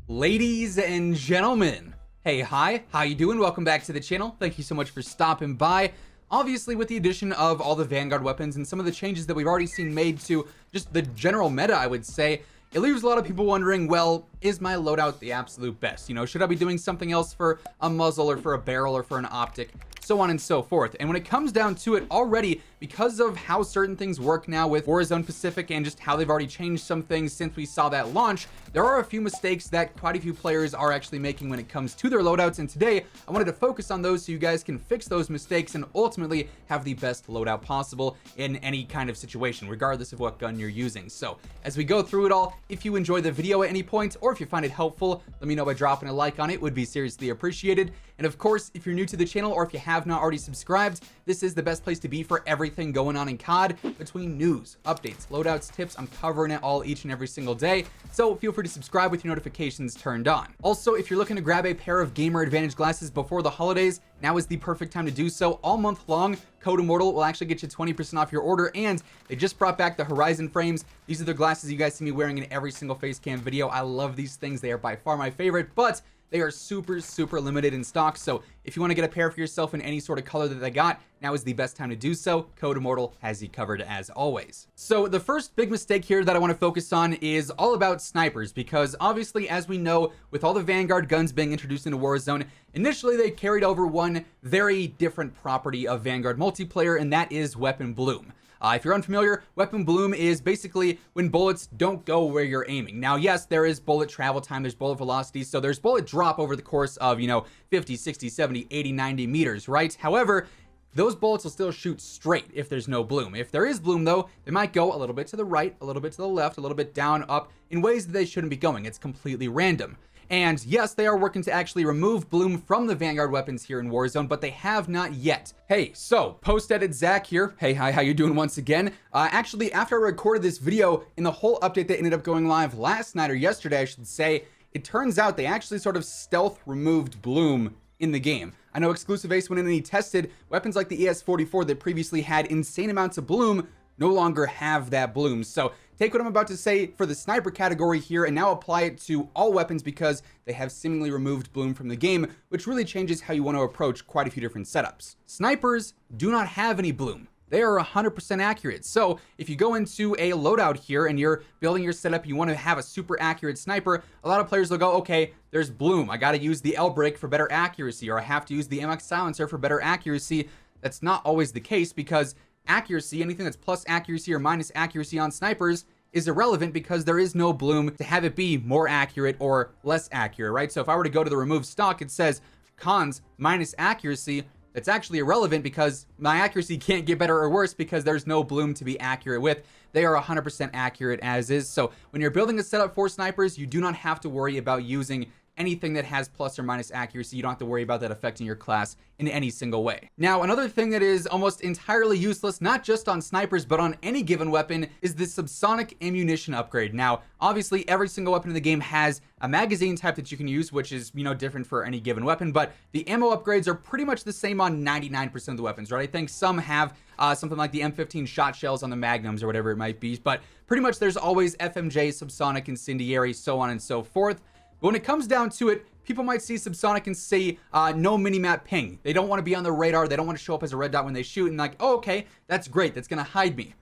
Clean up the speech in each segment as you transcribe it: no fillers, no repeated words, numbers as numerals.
Ladies and gentlemen, hey, hi, how you doing? Welcome back to the channel. Thank you so much for stopping by. Obviously, with the addition of all the Vanguard weapons and some of the changes that we've already seen made to just the general meta, I would say, it leaves a lot of people wondering, well, is my loadout the absolute best? You know, should I be doing something else for a muzzle or for a barrel or for an optic? So on and so forth. And when it comes down to it already, because of how certain things work now with Warzone Pacific and just how they've already changed some things since we saw that launch, there are a few mistakes that quite a few players are actually making when it comes to their loadouts. And today I wanted to focus on those so you guys can fix those mistakes and ultimately have the best loadout possible in any kind of situation, regardless of what gun you're using. So as we go through it all, if you enjoy the video at any point or if you find it helpful, let me know by dropping a like on it. Would be seriously appreciated. And of course, if you're new to the channel or if you have not already subscribed, this is the best place to be for everything going on in COD. Between news, updates, loadouts, tips, I'm covering it all each and every single day. So feel free to subscribe with your notifications turned on. Also, if you're looking to grab a pair of Gamer Advantage glasses before the holidays, now is the perfect time to do so. All month long, Code WARZONE will actually get you 20% off your order, and they just brought back the Horizon frames. These are the glasses you guys see me wearing in every single face cam video. I love these things. They are by far my favorite, but they are super limited in stock. So if you want to get a pair for yourself in any sort of color that they got, now is the best time to do so. Code WARZONE has you covered as always. So the first big mistake here that I want to focus on is all about snipers, because obviously, as we know, with all the Vanguard guns being introduced into Warzone, initially they carried over one very different property of Vanguard multiplayer, and that is weapon bloom. If you're unfamiliar, weapon bloom is basically when bullets don't go where you're aiming. Now, yes, there is bullet travel time, there's bullet velocity, so there's bullet drop over the course of, 50, 60, 70, 80, 90 meters, right? However, those bullets will still shoot straight if there's no bloom. If there is bloom, though, they might go a little bit to the right, a little bit to the left, a little bit down, up, in ways that they shouldn't be going. It's completely random. And yes, they are working to actually remove bloom from the Vanguard weapons here in Warzone, but they have not yet. Hey, so post-edit Zach here. Hey, hi, how you doing once again? Actually, after I recorded this video in the whole update that ended up going live last night, or yesterday, I should say, it turns out they actually sort of stealth removed bloom in the game. I know Exclusive Ace went in and he tested weapons like the ES-44 that previously had insane amounts of bloom no longer have that bloom. So take what I'm about to say for the sniper category here and now apply it to all weapons, because they have seemingly removed bloom from the game, which really changes how you want to approach quite a few different setups. Snipers do not have any bloom. They are 100% accurate. So if you go into a loadout here and you're building your setup, you want to have a super accurate sniper, a lot of players will go, okay, there's bloom, I got to use the L break for better accuracy, or I have to use the MX silencer for better accuracy. That's not always the case, because accuracy, anything that's plus accuracy or minus accuracy on snipers, is irrelevant because there is no bloom to have it be more accurate or less accurate, right? So if I were to go to the remove stock, it says cons minus accuracy. That's actually irrelevant because my accuracy can't get better or worse because there's no bloom to be accurate with. They are 100% accurate as is. So when you're building a setup for snipers, you do not have to worry about using anything that has plus or minus accuracy. You don't have to worry about that affecting your class in any single way. Now, another thing that is almost entirely useless, not just on snipers, but on any given weapon, is the subsonic ammunition upgrade. Now, obviously, every single weapon in the game has a magazine type that you can use, which is, different for any given weapon, but the ammo upgrades are pretty much the same on 99% of the weapons, right? I think some have something like the M15 shot shells on the magnums or whatever it might be, but pretty much there's always FMJ, subsonic, incendiary, so on and so forth. But when it comes down to it, people might see subsonic and say no minimap ping. They don't want to be on the radar. They don't want to show up as a red dot when they shoot, and like, oh, okay, that's great. That's going to hide me.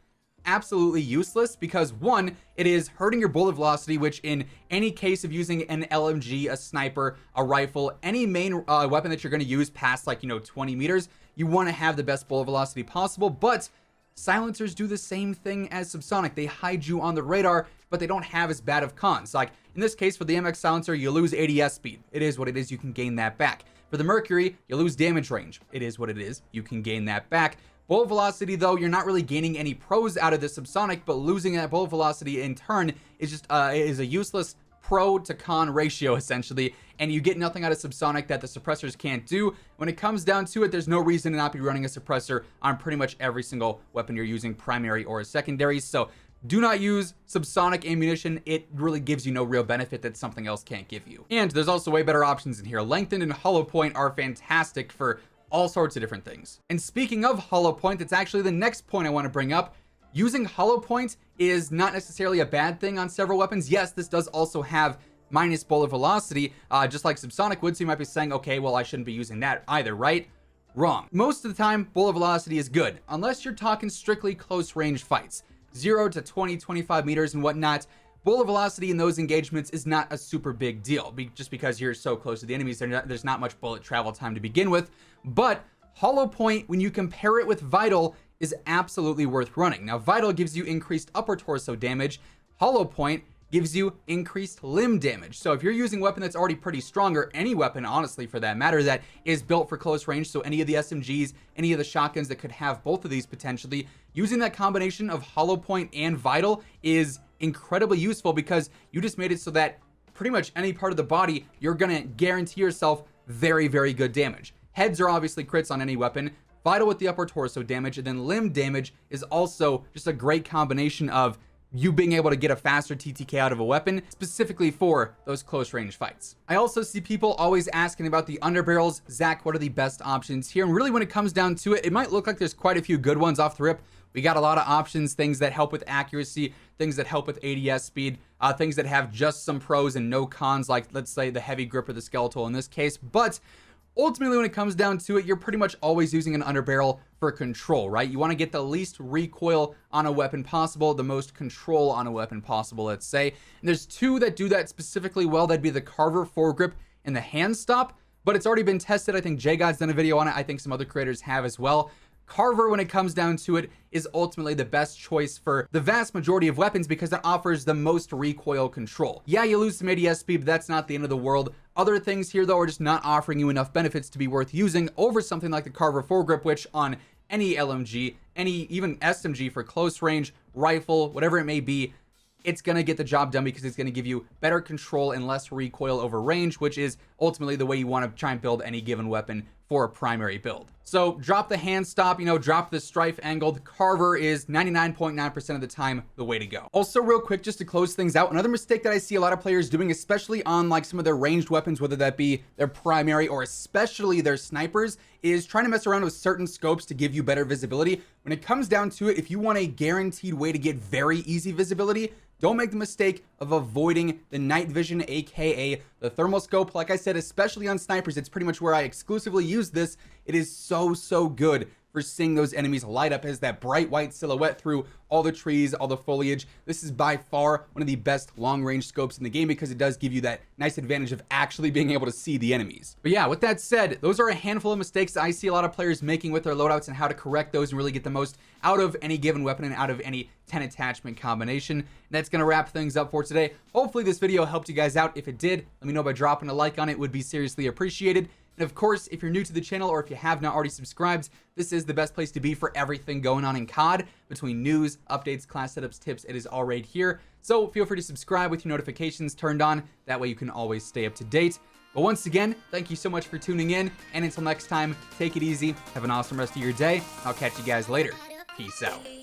Absolutely useless, because one, it is hurting your bullet velocity, which in any case of using an LMG, a sniper, a rifle, any main weapon that you're going to use past 20 meters, you want to have the best bullet velocity possible. But silencers do the same thing as subsonic. They hide you on the radar, but they don't have as bad of cons. Like in this case, for the MX silencer, you lose ADS speed. It is what it is. You can gain that back. For the Mercury, you lose damage range. It is what it is. You can gain that back. Bullet velocity, though, you're not really gaining any pros out of the subsonic, but losing that bullet velocity in turn is just is a useless pro to con ratio, essentially, and you get nothing out of subsonic that the suppressors can't do. When it comes down to it, there's no reason to not be running a suppressor on pretty much every single weapon you're using, primary or secondary. So do not use subsonic ammunition. It really gives you no real benefit that something else can't give you. And there's also way better options in here. Lengthened and hollow point are fantastic for all sorts of different things. And speaking of hollow point, that's actually the next point I want to bring up. Using hollow point is not necessarily a bad thing on several weapons. Yes, this does also have minus bullet velocity, just like subsonic would. So you might be saying, okay, well, I shouldn't be using that either, right? Wrong. Most of the time, bullet velocity is good, unless you're talking strictly close range fights, 0 to 20, 25 meters and whatnot. Bullet velocity in those engagements is not a super big deal, just because you're so close to the enemies, there's not much bullet travel time to begin with. But Hollow Point, when you compare it with Vital, is absolutely worth running. Now, Vital gives you increased upper torso damage. Hollow Point gives you increased limb damage. So if you're using a weapon that's already pretty strong, or any weapon, honestly, for that matter, that is built for close range, so any of the SMGs, any of the shotguns that could have both of these potentially, using that combination of Hollow Point and Vital is incredibly useful, because you just made it so that pretty much any part of the body, you're gonna guarantee yourself very, very good damage. Heads are obviously crits on any weapon. Vital with the upper torso damage, and then limb damage is also just a great combination of you being able to get a faster TTK out of a weapon, specifically for those close range fights. I also see people always asking about the underbarrels. Zach, what are the best options here? And really, when it comes down to it, it might look like there's quite a few good ones off the rip. We got a lot of options, things that help with accuracy, things that help with ADS speed, things that have just some pros and no cons, like let's say the heavy grip or the skeletal in this case. But ultimately, when it comes down to it, you're pretty much always using an underbarrel for control, right? You want to get the least recoil on a weapon possible, the most control on a weapon possible, let's say. And there's two that do that specifically well. That'd be the Carver foregrip and the hand stop, but it's already been tested. I think JGod's done a video on it. I think some other creators have as well. Carver, when it comes down to it, is ultimately the best choice for the vast majority of weapons, because it offers the most recoil control. Yeah, you lose some ADS speed, but that's not the end of the world. Other things here, though, are just not offering you enough benefits to be worth using over something like the Carver foregrip, which on any LMG, even SMG for close range, rifle, whatever it may be, it's going to get the job done, because it's going to give you better control and less recoil over range, which is ultimately the way you want to try and build any given weapon for a primary build. So drop the hand stop, drop the strife angle. The Carver is 99.9% of the time the way to go. Also, real quick, just to close things out, another mistake that I see a lot of players doing, especially on like some of their ranged weapons, whether that be their primary or especially their snipers, is trying to mess around with certain scopes to give you better visibility. When it comes down to it, if you want a guaranteed way to get very easy visibility, don't make the mistake of avoiding the night vision, aka the thermal scope. Like I said, especially on snipers, it's pretty much where I exclusively use this. It is so good for seeing those enemies light up as that bright white silhouette through all the trees, all the foliage. This is by far one of the best long range scopes in the game, because it does give you that nice advantage of actually being able to see the enemies. But yeah, with that said, those are a handful of mistakes that I see a lot of players making with their loadouts, and how to correct those and really get the most out of any given weapon and out of any 10 attachment combination. And that's gonna wrap things up for today. Hopefully this video helped you guys out. If it did, let me know by dropping a like on it. It would be seriously appreciated. And of course, if you're new to the channel, or if you have not already subscribed, this is the best place to be for everything going on in COD. Between news, updates, class setups, tips, it is all right here. So feel free to subscribe with your notifications turned on. That way you can always stay up to date. But once again, thank you so much for tuning in. And until next time, take it easy. Have an awesome rest of your day. I'll catch you guys later. Peace out.